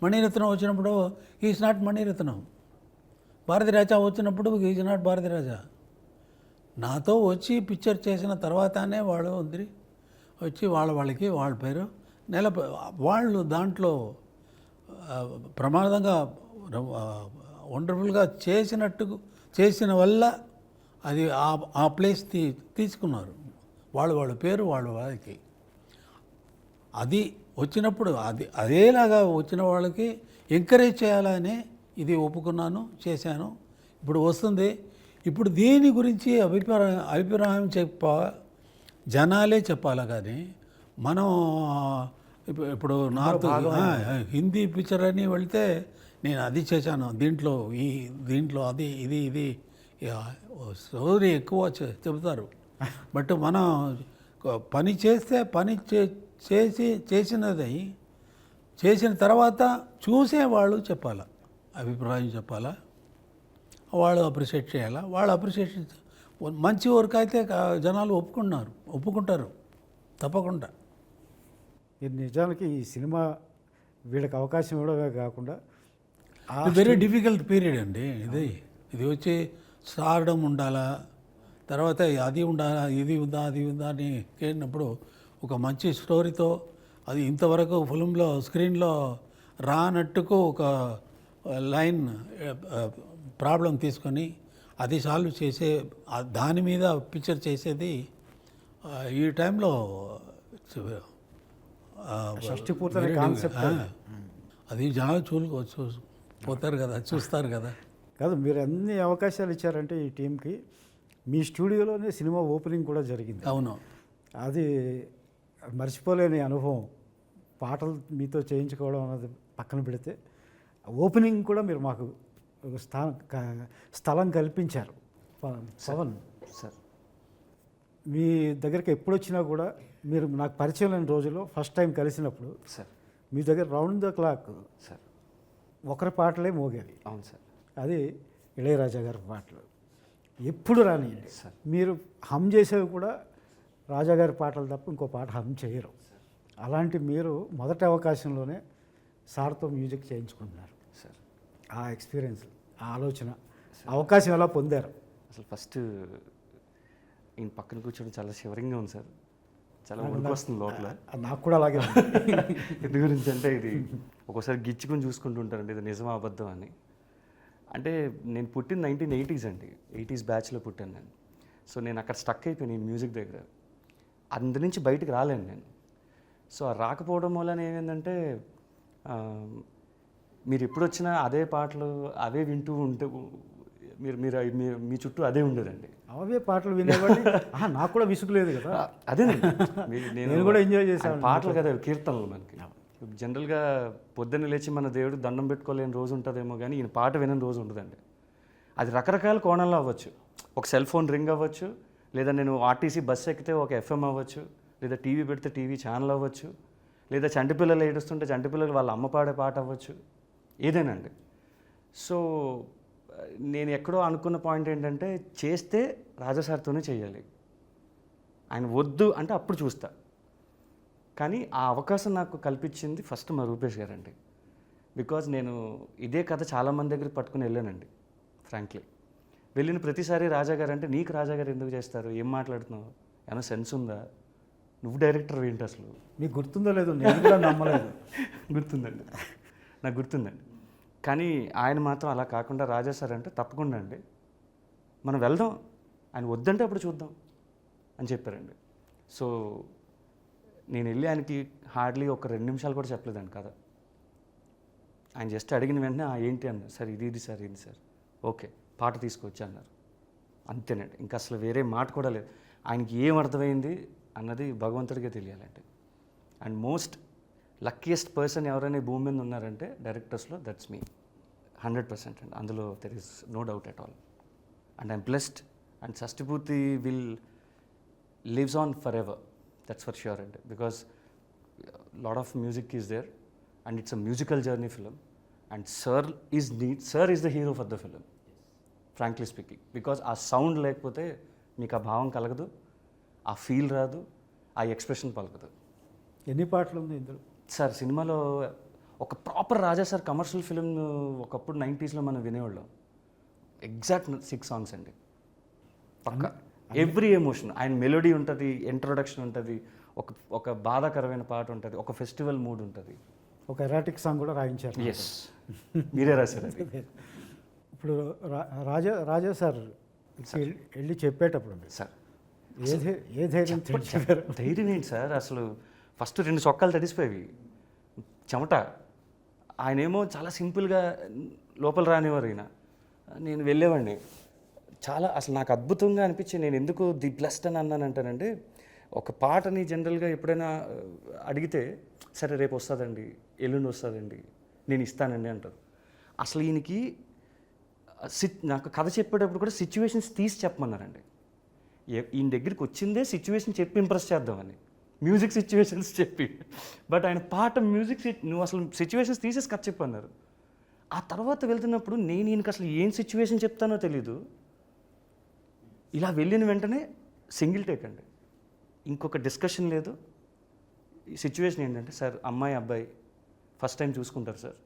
మణిరత్నం వచ్చినప్పుడు ఈజ్ నాట్ మణిరత్నం, భారతీరాజా వచ్చినప్పుడు ఈజ్ నాట్ భారతీరాజా. నాతో వచ్చి పిక్చర్ చేసిన తర్వాతనే వాళ్ళు వచ్చి వాళ్ళకి వాళ్ళ పేరు వాళ్ళు దాంట్లో ప్రమాదంగా వండర్ఫుల్గా చేసిన వల్ల అది ఆ ప్లేస్ తీసుకున్నారు. వాళ్ళ పేరు వాళ్ళకి అది వచ్చినప్పుడు అదేలాగా వచ్చిన వాళ్ళకి ఎంకరేజ్ చేయాలనే ఇది ఒప్పుకున్నాను, చేశాను. ఇప్పుడు వస్తుంది. ఇప్పుడు దీని గురించి అభిప్రాయం జనాలే చెప్పాలా కానీ మనం ఇప్పుడు నార్త్ హిందీ పిక్చర్ అని వెళ్తే నేను అది చేశాను, దీంట్లో అది ఇది స్టోరీ ఎక్కువ చెబుతారు. బట్ మనం పని చేస్తే చేసిన తర్వాత చూసేవాళ్ళు చెప్పాలా, అభిప్రాయం చెప్పాలా, వాళ్ళు అప్రిషియేట్ చేయాలా. వాళ్ళు అప్రిషియేషన్ మంచి వర్క్ అయితే జనాలు ఒప్పుకుంటారు తప్పకుండా. ఇది నిజానికి ఈ సినిమా వీళ్ళకి అవకాశం ఇవ్వడమే కాకుండా వెరీ డిఫికల్ట్ పీరియడ్ అండి ఇది వచ్చి స్టార్డమ్ ఉండాలా, తర్వాత అది ఉండాలా, ఇది ఉందా అది ఉందా అని కేడినప్పుడు ఒక మంచి స్టోరీతో అది ఇంతవరకు ఫిల్మ్లో స్క్రీన్లో రానట్టుకు ఒక లైన్ ప్రాబ్లం తీసుకొని అది సాల్వ్ చేసే దాని మీద పిక్చర్ చేసేది ఈ టైంలో షష్టిపూర్తి కాన్సెప్ట్. అది జనాలు పోతారు కదా, చూస్తారు కదా. కాదు, మీరు అన్ని అవకాశాలు ఇచ్చారంటే ఈ టీంకి. మీ స్టూడియోలోనే సినిమా ఓపెనింగ్ కూడా జరిగింది. అవును, అది మర్చిపోలేని అనుభవం. పాటలు మీతో చేయించుకోవడం అన్నది పక్కన పెడితే ఓపెనింగ్ కూడా మీరు మాకు ఒక స్థలం కల్పించారు. పవన్ సార్, మీ దగ్గరికి ఎప్పుడు వచ్చినా కూడా మీరు నాకు పరిచయం లేని రోజుల్లో ఫస్ట్ టైం కలిసినప్పుడు సార్ మీ దగ్గర రౌండ్ ద క్లాక్ సార్ ఒకరి పాటలే మోగేవి. అవును సార్. అది ఇళయరాజా గారి పాటలు. ఎప్పుడు రానియండి సార్, మీరు హమ్ చేసేవి కూడా రాజాగారి పాటలు తప్ప ఇంకో పాట హమ్ చేయరు. అలాంటి మీరు మొదటి అవకాశంలోనే సార్తో మ్యూజిక్ చేయించుకుంటున్నారు. సార్, ఆ ఎక్స్పీరియన్స్, ఆ ఆలోచన, అవకాశం ఎలా పొందారు? అసలు ఫస్ట్ ఈయన పక్కన కూర్చోవడం చాలా షివరింగ్గా ఉంది సార్. చాలా వణుకు వస్తుంది లోపల. నాకు కూడా అలాగే ఉంది. ఎందు గురించి అంటే ఇది ఒక్కోసారి గిచ్చుకొని చూసుకుంటూ ఉంటారండి, ఇది నిజమా అబద్ధం అని. అంటే నేను పుట్టిన 1980s అండి, 80s బ్యాచ్లో పుట్టాను నేను. సో నేను అక్కడ స్టక్ అయిపోయాను ఈ మ్యూజిక్ దగ్గర. అందు నుంచి బయటకు రాలేను నేను. సో ఆ రాకపోవడం వలన ఏమైందంటే మీరు ఎప్పుడు వచ్చినా అదే పాటలు అవే వింటూ ఉంటే మీరు మీరు మీ చుట్టూ అదే ఉండేదండి. అవే పాటలు వినేవాడి. నాకు కూడా విసుగులేదు కదా. అదేనండి, నేను కూడా ఎంజాయ్ చేశాను. పాటలు కదా కీర్తనలు. మనకి జనరల్గా పొద్దున్న లేచి మన దేవుడు దండం పెట్టుకోలేని రోజు ఉంటుందేమో కానీ ఈయన పాట వినని రోజు ఉండదండి. అది రకరకాల కోణంలో అవ్వచ్చు. ఒక సెల్ ఫోన్ రింగ్ అవ్వచ్చు, లేదా నేను ఆర్టీసీ బస్సు ఎక్కితే ఒక ఎఫ్ఎం అవ్వచ్చు, లేదా టీవీ పెడితే టీవీ ఛానల్ అవ్వచ్చు, లేదా చంటిపిల్లలు ఏడుస్తుంటే చంటిపిల్లలు వాళ్ళ అమ్మ పాడే పాట అవ్వచ్చు, ఏదేనండి. సో నేను ఎక్కడో అనుకున్న పాయింట్ ఏంటంటే చేస్తే రాజాసార్తోనే చేయాలి, ఆయన వద్దు అంటే అప్పుడు చూస్తా. కానీ ఆ అవకాశం నాకు కల్పించింది ఫస్ట్ మా రూపేష్ గారండి. బికాజ్ నేను ఇదే కథ చాలామంది దగ్గరికి పట్టుకుని వెళ్ళానండి. ఫ్రాంక్లీ వెళ్ళిన ప్రతిసారి రాజాగారు అంటే నీకు రాజాగారు ఎందుకు చేస్తారు, ఏం మాట్లాడుతున్నావు, ఏమైనా సెన్స్ ఉందా, నువ్వు డైరెక్టర్ ఏంటి అసలు, మీకు గుర్తుందో లేదో, నేను కూడా నమ్మలేదు. గుర్తుందండి, నాకు గుర్తుందండి. కానీ ఆయన మాత్రం అలా కాకుండా రాజా సార్ అంటే తప్పకుండా అండి మనం వెళ్దాం, ఆయన వద్దంటే అప్పుడు చూద్దాం అని చెప్పారండి. సో నేను వెళ్ళి ఆయనకి హార్డ్లీ ఒక 2 నిమిషాలు కూడా చెప్పలేదండి కదా. ఆయన జస్ట్ అడిగిన వెంటనే ఏంటి అన్న, సార్ ఇది సార్ ఇది సార్, ఓకే పాట తీసుకొచ్చి అన్నారు. అంతేనండి, ఇంకా అసలు వేరే మాట కూడా లేదు. ఆయనకి ఏం అర్థమైంది అన్నది భగవంతుడికే తెలియాలంటే. అండ్ మోస్ట్ లక్కీయెస్ట్ పర్సన్ ఎవరైనా ఈ భూమి మీద ఉన్నారంటే డైరెక్టర్స్లో, దట్స్ మీ 100% అండి. అందులో there is no doubt at all. And I'm blessed. And Shashtipoorthi will lives on for ever, that's for sure అండి. Because lot of music is there and it's a musical journey film. And sir is the hero for the film, frankly speaking. Because ఆ sound లేకపోతే మీకు ఆ భావం కలగదు, ఆ feel రాదు, ఆ ఎక్స్ప్రెషన్ పలకదు. ఎన్ని పాటలు ఉంది ఇందులో? సార్ సినిమాలో ఒక ప్రాపర్ రాజా సార్ కమర్షియల్ ఫిలిం ఒకప్పుడు 90sలో మనం వినేవాళ్ళం. ఎగ్జాక్ట్ 6 songs అండి, పక్క ఎవ్రీ ఎమోషన్. ఆయన మెలోడీ ఉంటుంది, ఇంట్రొడక్షన్ ఉంటుంది, ఒక బాధాకరమైన పాట ఉంటుంది, ఒక ఫెస్టివల్ మూడ్ ఉంటుంది. ఒక ఎరాటిక్ సాంగ్ కూడా రాయించారు. ఎస్, మీరే రాశారు అది. ఇప్పుడు రాజా సార్ వెళ్ళి చెప్పేటప్పుడు మీరు సార్ ఏ ధైర్యం చెప్పారు? ధైర్యం ఏంటి సార్, అసలు ఫస్ట్ 2 సొక్కాలు తడిసిపోయేవి, చెమట. ఆయనేమో చాలా సింపుల్గా లోపల రానివారు. నేను వెళ్ళేవాడిని. చాలా అసలు నాకు అద్భుతంగా అనిపించి, నేను ఎందుకు ది బ్లెస్డ్ అని అన్నానంటానంటే, ఒక పాటని జనరల్గా ఎప్పుడైనా అడిగితే సరే రేపు వస్తుందండి, ఎల్లుండి వస్తుందండి, నేను ఇస్తానండి అంటారు. అసలు ఈయనకి నాకు కథ చెప్పేటప్పుడు కూడా సిచ్యువేషన్స్ తీసి చెప్పమన్నారండి. ఈయన దగ్గరికి వచ్చిందే సిచ్యువేషన్ చెప్పి ఇంప్రెస్ చేద్దామని, మ్యూజిక్ సిచ్యువేషన్స్ చెప్పి. బట్ ఆయన పాట మ్యూజిక్ నువ్వు అసలు సిచ్యువేషన్స్ తీసేసి కథ చెప్పన్నారు. ఆ తర్వాత వెళ్తున్నప్పుడు నేను ఈయనకి అసలు ఏం సిచ్యువేషన్ చెప్తానో తెలీదు. ఇలా వెళ్ళిన వెంటనే సింగిల్ టేక్ అండి, ఇంకొక డిస్కషన్ లేదు. ఈ సిచ్యువేషన్ ఏంటంటే, సార్ అమ్మాయి అబ్బాయి ఫస్ట్ టైం చూసుకుంటారు సార్,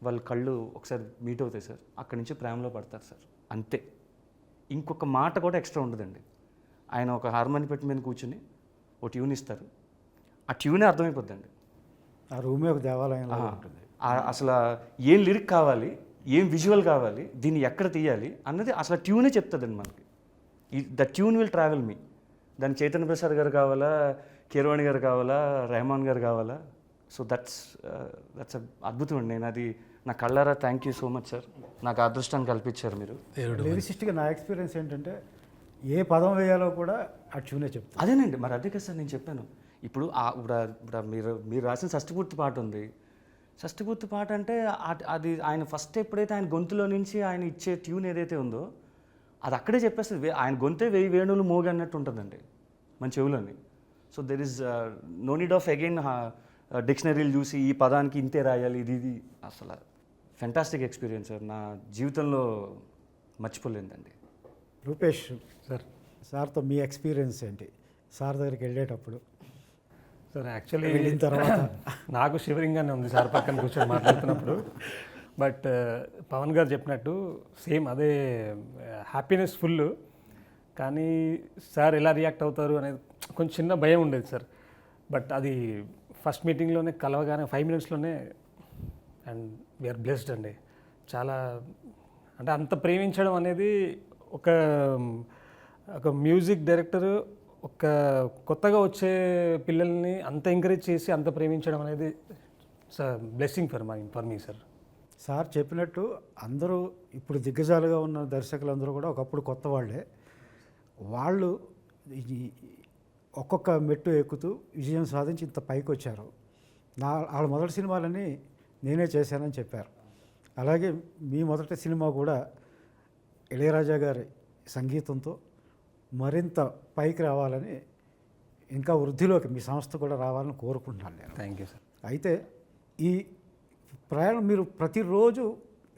వాళ్ళ కళ్ళు ఒకసారి మీట్ అవుతాయి సార్, అక్కడి నుంచి ప్రేమలో పడతారు సార్, అంతే. ఇంకొక మాట కూడా ఎక్స్ట్రా ఉండదండి. ఆయన ఒక హార్మోని పెట్టి మీద కూర్చుని ఒక ట్యూన్ ఇస్తారు, ఆ ట్యూనే అర్థమైపోద్దండి. ఆ రూమే ఒక దేవాలయంలో ఉంటుంది. అసలు ఏం లిరిక్ కావాలి, ఏం విజువల్ కావాలి, దీన్ని ఎక్కడ తీయాలి అన్నది అసలు ట్యూనే చెప్తుందండి మనకి. ద ట్యూన్ విల్ ట్రావెల్ మీ. దానికి చైతన్య ప్రసాద్ గారు కావాలా, కీరవాణి గారు కావాలా, రెహమాన్ గారు కావాలా. సో దట్స్ అద్భుతం అండి. నేను అది నా కళ్ళారా thank you so much sir, నాకు అదృష్టాన్ని కల్పించారు మీరు. లిరిసిస్ట్గా నా ఎక్స్పీరియన్స్ ఏంటంటే, ఏ పదం వేయాలో కూడా ఆ ట్యూనే చెప్తాను. అదేనండి, మరి అదే కదా సార్ నేను చెప్పాను. ఇప్పుడు ఇప్పుడు మీరు రాసిన షష్టిపూర్తి పాట ఉంది. షష్టిపూర్తి పాట అంటే అది ఆయన ఫస్ట్ ఎప్పుడైతే ఆయన గొంతులో నుంచి ఆయన ఇచ్చే ట్యూన్ ఏదైతే ఉందో అది అక్కడే చెప్పేస్తుంది. ఆయన గొంతే 1000 వేణువులు మోగి అన్నట్టు ఉంటుందండి మన చెవులని. So there is no need of again డిక్షనరీలు చూసి ఈ పదానికి ఇంతే రాయాలి, ఇది అసలు ఫెంటాస్టిక్ ఎక్స్పీరియన్స్ సార్, నా జీవితంలో మర్చిపోలేదండి. రూపేష్ సార్తో మీ ఎక్స్పీరియన్స్ ఏంటి? సార్ దగ్గరికి వెళ్ళేటప్పుడు సార్ యాక్చువల్లీ వెళ్ళిన తర్వాత నాకు షివరింగ్గానే ఉంది సార్ పక్కన కూర్చొని మాట్లాడుతున్నప్పుడు. బట్ పవన్ గారు చెప్పినట్టు సేమ్ అదే హ్యాపీనెస్ ఫుల్. కానీ సార్ ఎలా రియాక్ట్ అవుతారు అనేది కొంచెం చిన్న భయం ఉండేది సార్. బట్ అది ఫస్ట్ మీటింగ్లోనే కలవగానే 5 minutesలోనే అండ్ వీఆర్ బ్లెస్డ్ అండి. చాలా అంటే అంత ప్రేమించడం అనేది ఒక మ్యూజిక్ డైరెక్టర్ ఒక కొత్తగా వచ్చే పిల్లల్ని అంత ఎంకరేజ్ చేసి అంత ప్రేమించడం అనేది sir blessing for me sir. Sir చెప్పినట్టు అందరూ ఇప్పుడు దిగ్గజాలుగా ఉన్న దర్శకులందరూ కూడా ఒకప్పుడు కొత్త వాళ్ళే. వాళ్ళు ఒక్కొక్క మెట్టు ఎక్కుతూ విజయం సాధించి ఇంత పైకి వచ్చారు. వాళ్ళ మొదటి సినిమాలని నేనే చేశానని చెప్పారు. అలాగే మీ మొదటి సినిమా కూడా ఇళయరాజా గారి సంగీతంతో మరింత పైకి రావాలని, ఇంకా వృద్ధిలోకి మీ సంస్థ కూడా రావాలని కోరుకుంటున్నాను నేను. Thank you sir. అయితే ఈ ప్రయాణం మీరు ప్రతిరోజు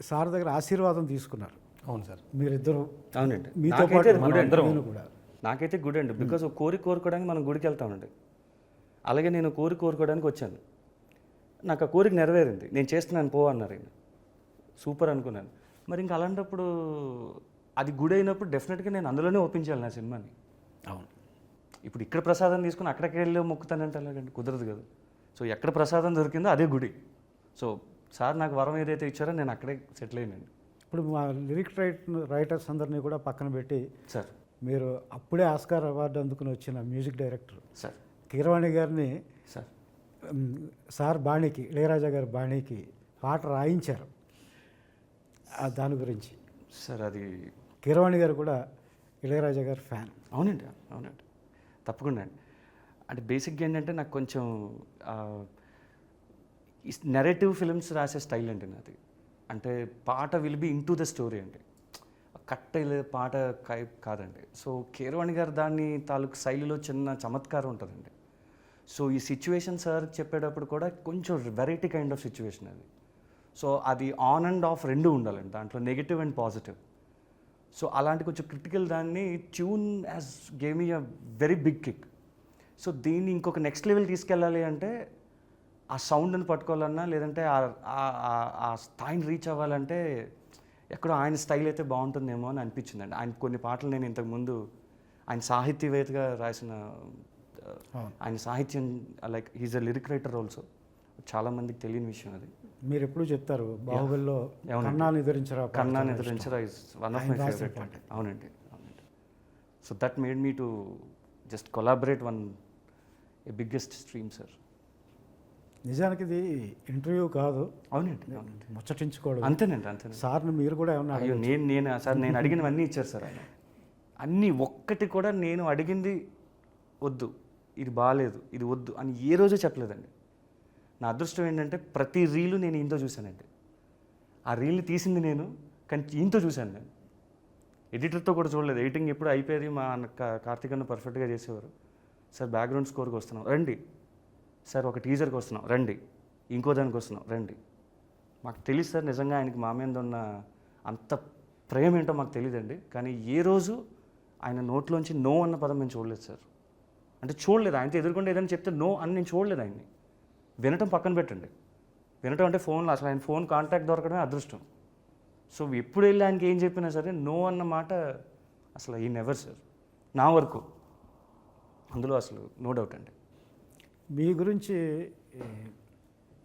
సార్ దగ్గర ఆశీర్వాదం తీసుకున్నారు. అవును సార్. మీరిద్దరు అవునండి, మీతో పాటు అందరం కూడా. నాకైతే గుడ్ అండి. బికాజ్ ఒక కోరుకోవడానికి మనం గుడికి వెళ్తామండి. అలాగే నేను కోరుకోవడానికి వచ్చాను. నాకు ఆ కోరిక నెరవేరింది. నేను చేస్తున్నాను పో అన్నారు ఆయన. సూపర్ అనుకున్నాను. మరి ఇంకా అలాంటప్పుడు అది గుడి అయినప్పుడు డెఫినెట్గా నేను అందులోనే ఒప్పించాలి నా సినిమాని. అవును. ఇప్పుడు ఇక్కడ ప్రసాదం తీసుకుని అక్కడికి వెళ్ళి మొక్కుతానంటే అలాగండి కుదరదు కదా. సో ఎక్కడ ప్రసాదం దొరికిందో అదే గుడి. సో సార్ నాకు వరం ఏదైతే ఇచ్చారో నేను అక్కడే సెటిల్ అయ్యానండి. ఇప్పుడు మా లిరిక్ రైటర్స్ అందరినీ కూడా పక్కన పెట్టి సార్, మీరు అప్పుడే ఆస్కార్ అవార్డు అందుకుని వచ్చిన మ్యూజిక్ డైరెక్టర్ సార్, కీరవాణి గారిని సార్, సార్ బాణీకి, ఇళయరాజా గారి బాణీకి పాట రాయించారు. దాని గురించి సార్ అది కీరవాణి గారు కూడా ఇళయరాజా గారు ఫ్యాన్. అవునండి, అవునండి, తప్పకుండా అండి. అంటే బేసిక్గా ఏంటంటే నాకు కొంచెం నెరేటివ్ ఫిల్మ్స్ రాసే స్టైల్ అండి నాది. అంటే పాట will be in to the story అండి, కట్ పాట కాదండి. సో కీరవాణి గారు దాన్ని తాలూకు శైలిలో చిన్న చమత్కారం ఉంటుందండి. సో ఈ సిచ్యువేషన్ సార్ చెప్పేటప్పుడు కూడా కొంచెం వెరైటీ కైండ్ ఆఫ్ సిచ్యువేషన్ అది. సో అది ఆన్ అండ్ ఆఫ్ రెండు ఉండాలండి దాంట్లో, నెగిటివ్ అండ్ పాజిటివ్. సో అలాంటి కొంచెం క్రిటికల్ దాన్ని tune as gave me a very big kick. So దీన్ని ఇంకొక నెక్స్ట్ లెవెల్ తీసుకెళ్ళాలి అంటే ఆ సౌండ్ని పట్టుకోవాలన్నా, లేదంటే ఆ స్థాయిని రీచ్ అవ్వాలంటే ఎక్కడో ఆయన స్టైల్ అయితే బాగుంటుందేమో అని అనిపించిందండి. ఆయన కొన్ని పాటలు నేను ఇంతకుముందు ఆయన సాహిత్యవేత్తగా రాసిన, ఆయన సాహిత్యం like he's a lyric writer also, చాలామందికి తెలియని విషయం అది. మీరు ఎప్పుడు చెప్తారు బాహుబలిలో కన్నాని ఎదురించరా is one of my favourite పాట. అవునండి, అవునండి. So that made me to just collaborate one a biggest stream sir. నిజానికి ఇది ఇంటర్వ్యూ కాదు. అవునండి, అవునండి, ముచ్చటించుకోవడం. అంతేనండి, అంతేనండి. సార్ని మీరు కూడా ఏమన్నా అయ్యో నేను సార్ నేను అడిగినవన్నీ ఇచ్చారు సార్ ఆయన. అన్నీ ఒక్కటి కూడా నేను అడిగింది వద్దు, ఇది బాగాలేదు, ఇది వద్దు అని ఏ రోజు చెప్పలేదండి. నా అదృష్టం ఏంటంటే ప్రతి రీలు నేను ఈయనతో చూశానండి. ఆ రీల్ని తీసింది నేను, కానీ ఈయనతో చూశాను నేను. ఎడిటర్తో కూడా చూడలేదు. ఎడిటింగ్ ఎప్పుడు అయిపోయేది మా కార్తీక్ అన్న పర్ఫెక్ట్గా చేసేవారు. సార్ బ్యాక్గ్రౌండ్ స్కోర్కి వస్తున్నాం రండి, సార్ ఒక టీజర్కి వస్తున్నాం రండి, ఇంకో దానికి వస్తున్నాం రండి. మాకు తెలియదు సార్ నిజంగా ఆయనకి మా మీద ఉన్న అంత ప్రేమ ఏంటో మాకు తెలియదండి. కానీ ఏ రోజు ఆయన నోట్లోంచి నో అన్న పదం నేను చూడలేదు సార్. అంటే చూడలేదు, ఆయనతో ఎదుర్కొంటే ఏదైనా చెప్తే నో అని నేను చూడలేదు ఆయన్ని. వినటం పక్కన పెట్టండి, వినటం అంటే ఫోన్లో అసలు ఆయన ఫోన్ కాంటాక్ట్ దొరకడమే అదృష్టం. సో ఎప్పుడు వెళ్ళి ఆయనకి ఏం చెప్పినా సరే నో అన్న మాట అసలు ఈ నెవర్ సార్ నా వరకు, అందులో అసలు నో డౌట్ అండి. మీ గురించి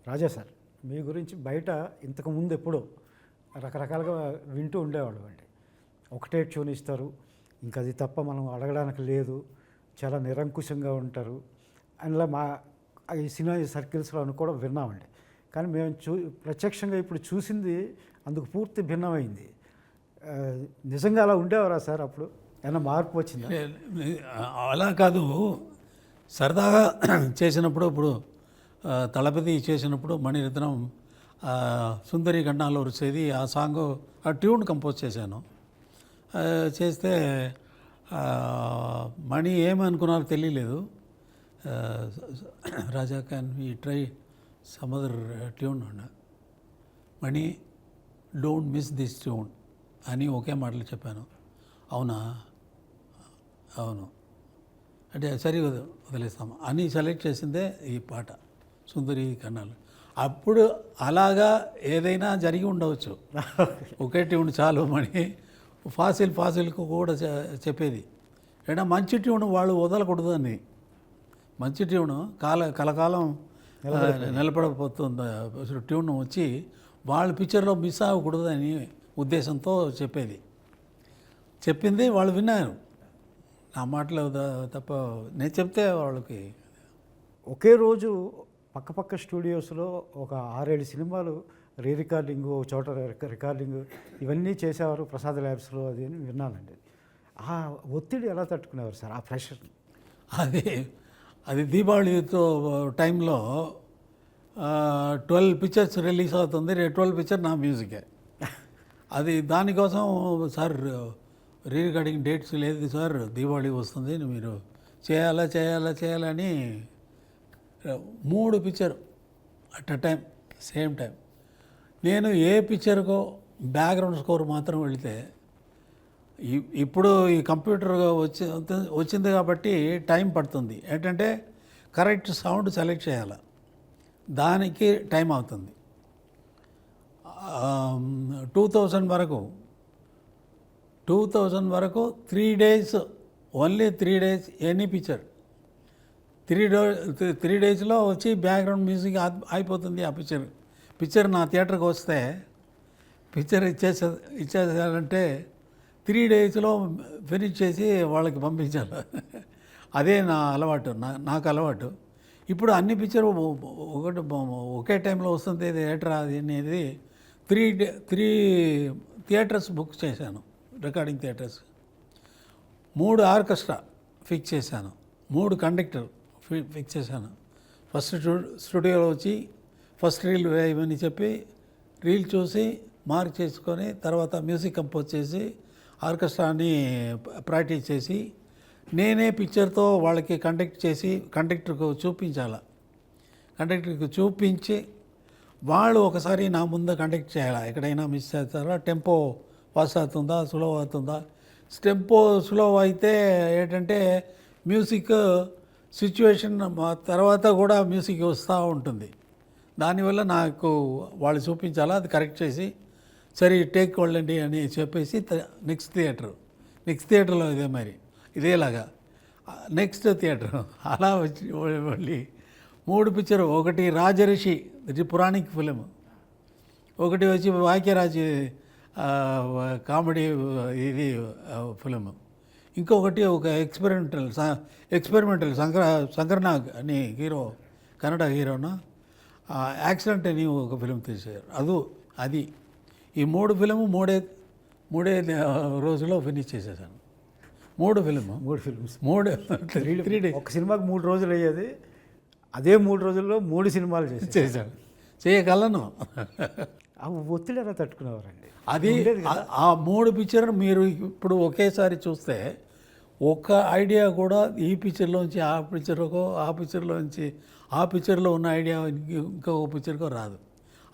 రాజా సార్, మీ గురించి బయట ఇంతకుముందు ఎప్పుడో రకరకాలుగా వింటూ ఉండేవాడు అండి. ఒకటే ట్యూన్ ఇస్తారు, ఇంకా అది తప్ప మనం అడగడానికి లేదు, చాలా నిరంకుశంగా ఉంటారు అందులో మా ఈ సినిమా సర్కిల్స్లో అని కూడా విన్నామండి. కానీ మేము ప్రత్యక్షంగా ఇప్పుడు చూసింది అందుకు పూర్తి భిన్నమైంది. నిజంగా అలా ఉండేవారా సార్? అప్పుడు ఏమైనా మార్పు వచ్చిందా? అలా కాదు, సరదాగా చేసినప్పుడు ఇప్పుడు తలపతి చేసినప్పుడు మణిరత్నం సుందరి గండాలో వచ్చేది ఆ సాంగ్, ఆ ట్యూన్ కంపోజ్ చేశాను. చేస్తే మణి ఏమనుకున్నారో తెలియలేదు. Raja can we try some other tune అన్న, Mani don't miss this tune అని ఒకే మాటలు చెప్పాను. అవునా, అవును అంటే సరే వదిలేస్తాము అని సెలెక్ట్ చేసిందే ఈ పాట సుందరి కన్నాలు. అప్పుడు అలాగా ఏదైనా జరిగి ఉండవచ్చు, ఒకే ట్యూన్ చాలు మణి ఫాసిల్కు కూడా చెప్పేది. ఏడా మంచి ట్యూన్ వాళ్ళు వదలకూడదు అని, మంచి ట్యూన్ కలకాలం నిలబడపోతుంది ట్యూన్ వచ్చి వాళ్ళ పిక్చర్లో మిస్ అవ్వకూడదు అని ఉద్దేశంతో చెప్పింది వాళ్ళు విన్నారు. నా మాటలు తప్ప నేను చెప్తే వాళ్ళకి. ఒకే రోజు పక్కపక్క స్టూడియోస్లో ఒక 6-7 సినిమాలు రికార్డింగ్, ఒక చోట రికార్డింగ్ ఇవన్నీ చేసేవారు ప్రసాద్ ల్యాబ్స్లో, అది అని విన్నానండి. ఆ ఒత్తిడి ఎలా తట్టుకునేవారు సార్, ఆ ప్రెషర్? అది దీపావళితో టైంలో 12 పిక్చర్స్ రిలీజ్ అవుతుంది, 12 పిక్చర్ నా మ్యూజికే. అది దానికోసం సార్ రికార్డింగ్ డేట్స్ లేదు సార్, దీపావళి వస్తుంది మీరు చేయాలని 3 picture at a time same time. నేను ఏ పిక్చర్కో బ్యాక్గ్రౌండ్ స్కోర్ మాత్రం వెళితే, ఇప్పుడు ఈ కంప్యూటర్ వచ్చింది కాబట్టి టైం పడుతుంది. ఏంటంటే కరెక్ట్ సౌండ్ సెలెక్ట్ చేయాలి, దానికి టైం అవుతుంది. 2000 వరకు 3 days, only 3 days any picture. 3 daysలో వచ్చి బ్యాక్గ్రౌండ్ మ్యూజిక్ అయిపోతుంది. ఆ పిక్చర్ నా థియేటర్కి వస్తే పిక్చర్ ఇచ్చేసారంటే 3 daysలో ఫినిష్ చేసి వాళ్ళకి పంపించాలి. అదే నా అలవాటు, నాకు అలవాటు. ఇప్పుడు అన్ని పిక్చర్ ఒకే టైంలో వస్తుంది థియేటర్ అది అనేది 3 థియేటర్స్ బుక్ చేశాను, రికార్డింగ్ థియేటర్స్. 3 ఆర్కెస్ట్రా ఫిక్స్ చేశాను, 3 కండక్టర్ ఫిక్స్ చేశాను. ఫస్ట్ స్టూడియోలో వచ్చి ఫస్ట్ రీల్ వేయమని చెప్పి రీల్ చూసి మార్క్ చేసుకొని తర్వాత మ్యూజిక్ కంపోజ్ చేసి ఆర్కెస్ట్రాని ప్రాక్టీస్ చేసి నేనే పిక్చర్తో వాళ్ళకి కండక్టర్కు చూపించాలి. కండక్టర్కి చూపించి వాళ్ళు ఒకసారి నా ముందు కండక్ట్ చేయాలి. ఎక్కడైనా మిస్ చేస్తారా, టెంపో ఫాస్ట్ అవుతుందా, స్లో అవుతుందా. టెంపో స్లో అయితే ఏంటంటే మ్యూజిక్ సిచ్యువేషన్ తర్వాత కూడా మ్యూజిక్ వస్తూ ఉంటుంది. దానివల్ల నాకు వాళ్ళు చూపించాలా, అది కరెక్ట్ చేసి సరే టేక్ వెళ్ళండి అని చెప్పేసి నెక్స్ట్ థియేటర్లో ఇదే మరి ఇదేలాగా నెక్స్ట్ థియేటర్ అలా వచ్చి మళ్ళీ 3 పిక్చర్. ఒకటి రాజరిషి, ఇది పురాణిక్ ఫిలిం. ఒకటి వచ్చి వాక్యరాజ్ కామెడీ ఇది ఫిలిం. ఇంకొకటి ఒక ఎక్స్పెరిమెంటల్ శంకర్నాగ్ అని హీరో, కన్నడ హీరోను యాక్సిడెంట్ అని ఒక ఫిలిం తీశారు. అది ఈ 3 ఫిలిము మూడే రోజుల్లో ఫినిష్ చేసేసాను. 3 ఫిల్మ్స్ 3 డేస్. ఒక సినిమాకి 3 రోజులు అయ్యేది, అదే 3 రోజుల్లో 3 సినిమాలు చేశాను. చేయగలను. ఆ ఒత్తిడి ఎలా తట్టుకునేవారండి? అది ఆ 3 పిక్చర్ మీరు ఇప్పుడు ఒకేసారి చూస్తే ఒక ఐడియా కూడా ఈ పిక్చర్లోంచి ఆ పిక్చర్కో, ఆ పిక్చర్లోంచి ఆ పిక్చర్లో ఉన్న ఐడియా ఇంకొక పిక్చర్కో రాదు.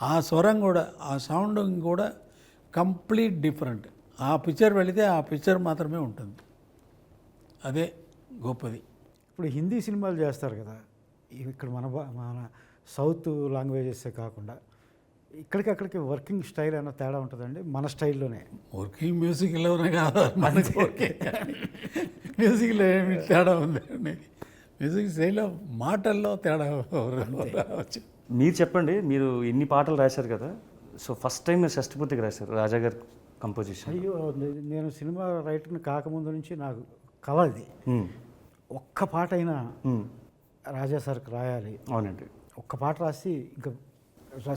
ఆ స్వరం కూడా, ఆ సౌండింగ్ కూడా కంప్లీట్ డిఫరెంట్. ఆ పిక్చర్ వెళితే ఆ పిక్చర్ మాత్రమే ఉంటుంది. అదే గొప్పది. ఇప్పుడు హిందీ సినిమాలు చేస్తారు కదా, ఇక్కడ మన సౌత్ లాంగ్వేజెసే కాకుండా ఇక్కడికి అక్కడికి వర్కింగ్ స్టైల్ ఏమైనా తేడా ఉంటుందండి? మన స్టైల్లోనే వర్కింగ్ మ్యూజిక్లోనే కాదు, మనకి మ్యూజిక్లో ఏమి తేడా ఉందండి. మ్యూజిక్ స్టైల్లో మాటల్లో తేడా రావచ్చు. మీరు చెప్పండి, మీరు ఇన్ని పాటలు రాశారు కదా, సో ఫస్ట్ టైం మీరు షష్టిపూర్తికి రాశారు రాజా గారి కంపోజిషన్. అయ్యో, నేను సినిమా రైటర్ని కాకముందు నుంచి నాకు కళ ఇది. ఒక్క పాట అయినా రాజా సార్కి రాయాలి. అవునండి. ఒక్క పాట రాసి ఇంకా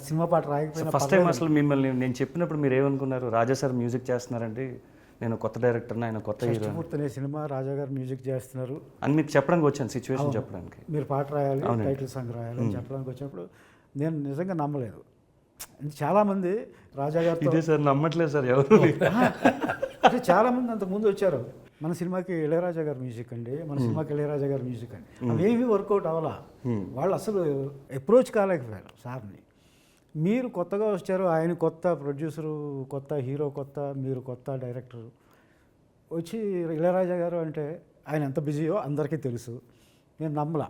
సినిమా పాట రాయకపోయినా ఫస్ట్ టైం అసలు మిమ్మల్ని నేను చెప్పినప్పుడు మీరు ఏమనుకున్నారు? రాజా సార్ మ్యూజిక్ చేస్తున్నారండి, నేను కొత్త డైరెక్టర్ని, ఆయన కొత్త హీరో, షష్టిపూర్తి అనే సినిమా రాజా గారు మ్యూజిక్ చేస్తున్నారు అని మీకు చెప్పడానికి వచ్చాను, సిచ్యువేషన్ చెప్పడానికి. మీరు పాట రాయాలి, టైటిల్ సాంగ్ రాయాలి అని చెప్పడానికి వచ్చినప్పుడు నేను నిజంగా నమ్మలేదు. చాలామంది రాజా గారు ఇదే సార్ నమ్మట్లేదు సార్ ఎవరు. అంటే చాలామంది అంతకుముందు వచ్చారు, మన సినిమాకి ఇళయరాజా గారు మ్యూజిక్ అండి, మన సినిమాకి ఇళయరాజా గారు మ్యూజిక్ అండి, అవేమీ వర్కౌట్ అవ్వాలా. వాళ్ళు అసలు అప్రోచ్ కాలేకపోయారు సార్ని. మీరు కొత్తగా వచ్చారు, ఆయన కొత్త ప్రొడ్యూసరు, కొత్త హీరో కొత్త, మీరు కొత్త డైరెక్టరు వచ్చి ఇళయరాజా గారు అంటే ఆయన ఎంత బిజీయో అందరికీ తెలుసు. నేను నమ్మలా.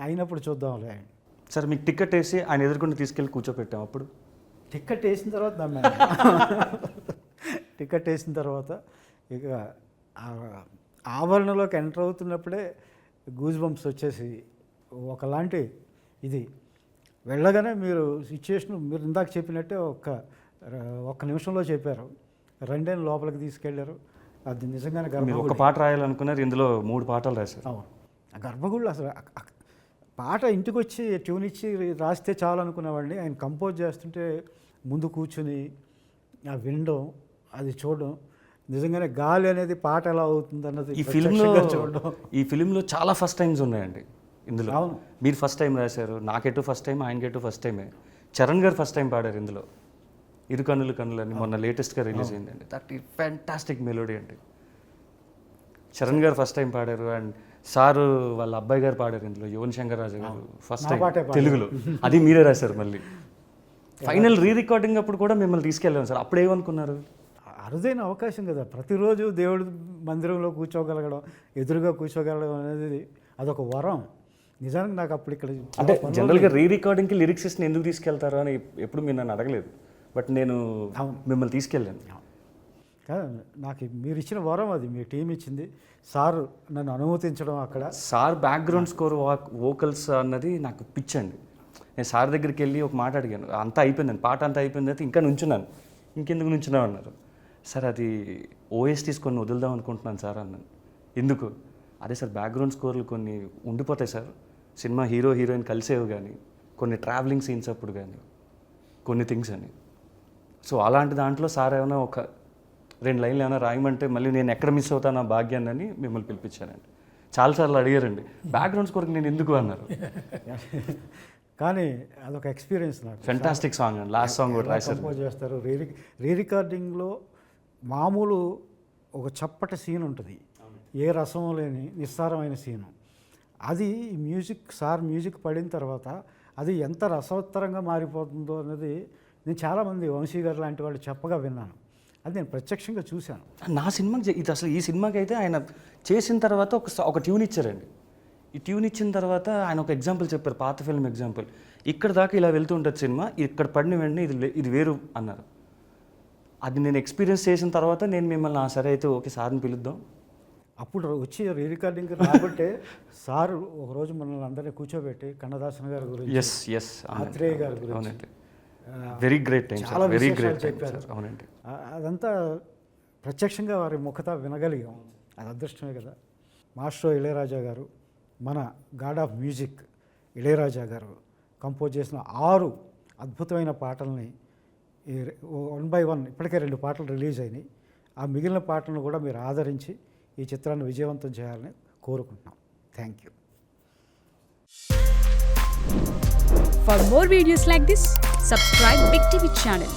అయినప్పుడు చూద్దాంలే ఆయన. సార్ మీకు టికెట్ వేసి ఆయన ఎదుర్కొని తీసుకెళ్ళి కూర్చోపెట్టాం. అప్పుడు టికెట్ వేసిన తర్వాత నమ్మాను. టికెట్ వేసిన తర్వాత ఇక ఆవరణలోకి ఎంటర్ అవుతున్నప్పుడే గూజ్ బంప్స్ వచ్చేసి ఒకలాంటి ఇది వెళ్ళగానే మీరు సిచ్యువేషన్ మీరు ఇందాక చెప్పినట్టే ఒక్క నిమిషంలో చెప్పారు. రెండేళ్ళు లోపలికి తీసుకెళ్లారు. అది నిజంగానే మీరు ఒక పాట రాయాలనుకున్నారు, ఇందులో 3 పాటలు రాశారు. అవును. ఆ గర్భగుళ్ళు అసలు పాట ఇంటికి వచ్చి ట్యూన్ ఇచ్చి రాస్తే చాలు అనుకునేవాడిని. ఆయన కంపోజ్ చేస్తుంటే ముందు కూర్చుని ఆ వినడం, అది చూడడం, నిజంగానే గాలి అనేది పాట ఎలా అవుతుంది అన్నది ఈ ఫిలింలో చాలా ఫస్ట్ టైమ్స్ ఉన్నాయండి. ఇందులో అవును. మీరు ఫస్ట్ టైం రాశారు, నాకెటు ఫస్ట్ టైం, ఆయనకెటు ఫస్ట్ టైమే. చరణ్ గారు ఫస్ట్ టైం పాడారు ఇందులో, ఇరు కన్నులు కన్నులు అని మొన్న లేటెస్ట్గా రిలీజ్ అయిందండి. దట్ ఈ ఫ్యాంటాస్టిక్ మెలోడీ అండి. చరణ్ గారు ఫస్ట్ టైం పాడారు, అండ్ సారు వాళ్ళ అబ్బాయి గారు పాడారు ఇందులో, యువన్ శంకర్ రాజా గారు ఫస్ట్ టైం తెలుగులో, అది మీరే రాశారు. మళ్ళీ ఫైనల్ రీ రికార్డింగ్ అప్పుడు కూడా మిమ్మల్ని తీసుకెళ్ళాను సార్. అప్పుడు ఏమనుకున్నారు? అరుదైన అవకాశం కదా, ప్రతిరోజు దేవుడి మందిరంలో కూర్చోగలగడం, ఎదురుగా కూర్చోగలగడం అనేది అదొక వరం. నిజానికి నాకు అప్పుడు ఇక్కడ అంటే జనరల్గా రీ రికార్డింగ్కి లిరిక్సిస్ట్ని ఎందుకు తీసుకెళ్తారు అని ఎప్పుడు మీరు నన్ను అడగలేదు, బట్ నేను మిమ్మల్ని తీసుకెళ్ళాను. కాదు, నాకు మీరు ఇచ్చిన వరం అది, మీ టీం ఇచ్చింది. సార్ నన్ను అనుమతించడం, అక్కడ సార్ బ్యాక్గ్రౌండ్ స్కోర్ వోకల్స్ అన్నది నాకు పిచ్చండి. నేను సార్ దగ్గరికి వెళ్ళి ఒక మాట అడిగాను, అంతా అయిపోయిందండి, పాట అంతా అయిపోయింది అయితే ఇంకా నుంచున్నాను. ఇంకెందుకు నుంచున్నావు అన్నారు. సార్ అది ఓఎస్టీస్ కొన్ని వదులుదాం అనుకుంటున్నాను సార్ అన్నాను. ఎందుకు? అదే సార్ బ్యాక్గ్రౌండ్ స్కోర్లు కొన్ని ఉండిపోతాయి సార్, సినిమా హీరో హీరోయిన్ కలిసేవి కానీ, కొన్ని ట్రావెలింగ్ సీన్స్ అప్పుడు కానీ, కొన్ని థింగ్స్ అని. సో అలాంటి దాంట్లో సార్ ఏమైనా ఒక 2 లైన్లు ఏమైనా రాయమంటే మళ్ళీ నేను ఎక్కడ మిస్ అవుతాను ఆ భాగ్యాన్ని అని మిమ్మల్ని పిలిపించానండి. చాలాసార్లు అడిగారండి, బ్యాక్గ్రౌండ్స్ కొరకు నేను ఎందుకు అన్నారు. కానీ అదొక ఎక్స్పీరియన్స్ నాకు. ఫెంటాస్టిక్ సాంగ్ అండి, లాస్ట్ సాంగ్ కూడా రాశారు. కంపోజ్ చేస్తారు. రీ రికార్డింగ్లో మామూలు ఒక చప్పటి సీన్ ఉంటుంది, ఏ రసం లేని నిస్సారమైన సీను. అది మ్యూజిక్ పడిన తర్వాత అది ఎంత రసవత్తరంగా మారిపోతుందో అన్నది నేను చాలామంది వంశీ గారు లాంటి వాళ్ళు చెప్పగా విన్నాను. అది నేను ప్రత్యక్షంగా చూశాను. నా సినిమాకి ఇది అసలు ఈ సినిమాకి అయితే ఆయన చేసిన తర్వాత ఒక ట్యూన్ ఇచ్చారండి. ఈ ట్యూన్ ఇచ్చిన తర్వాత ఆయన ఒక ఎగ్జాంపుల్ చెప్పారు, పాత ఫిల్మ్ ఎగ్జాంపుల్. ఇక్కడ దాకా ఇలా వెళ్తూ ఉంటుంది సినిమా, ఇక్కడ పడిన వెంటనే ఇది వేరు అన్నారు. అది నేను ఎక్స్పీరియన్స్ చేసిన తర్వాత నేను మిమ్మల్ని సరే అయితే ఓకే సార్ని పిలుద్దాం. అప్పుడు వచ్చి రీ రికార్డింగ్ రాబట్టే సారు ఒకరోజు మనల్ని అందరినీ కూర్చోబెట్టి కన్నదాసన్ గారి గురించి, ఆత్రేయ గారి గురించి వెరీ గ్రేట్ టైం, చాలా వెరీ విశేషాలు గ్రేట్ చెప్పారు. అవునండి. అదంతా ప్రత్యక్షంగా వారి ముఖత వినగలిగాం. అది అదృష్టమే కదా. మాస్టర్ ఇళయరాజా గారు, మన గాడ్ ఆఫ్ మ్యూజిక్ ఇళయరాజా గారు కంపోజ్ చేసిన 6 అద్భుతమైన పాటల్ని 1 by 1 ఇప్పటికే 2 పాటలు రిలీజ్ అయినాయి. ఆ మిగిలిన పాటలను కూడా మీరు ఆదరించి ఈ చిత్రాన్ని విజయవంతం చేయాలని కోరుకుంటున్నాం. Thank you. For more videos like this, subscribe Big TV channel.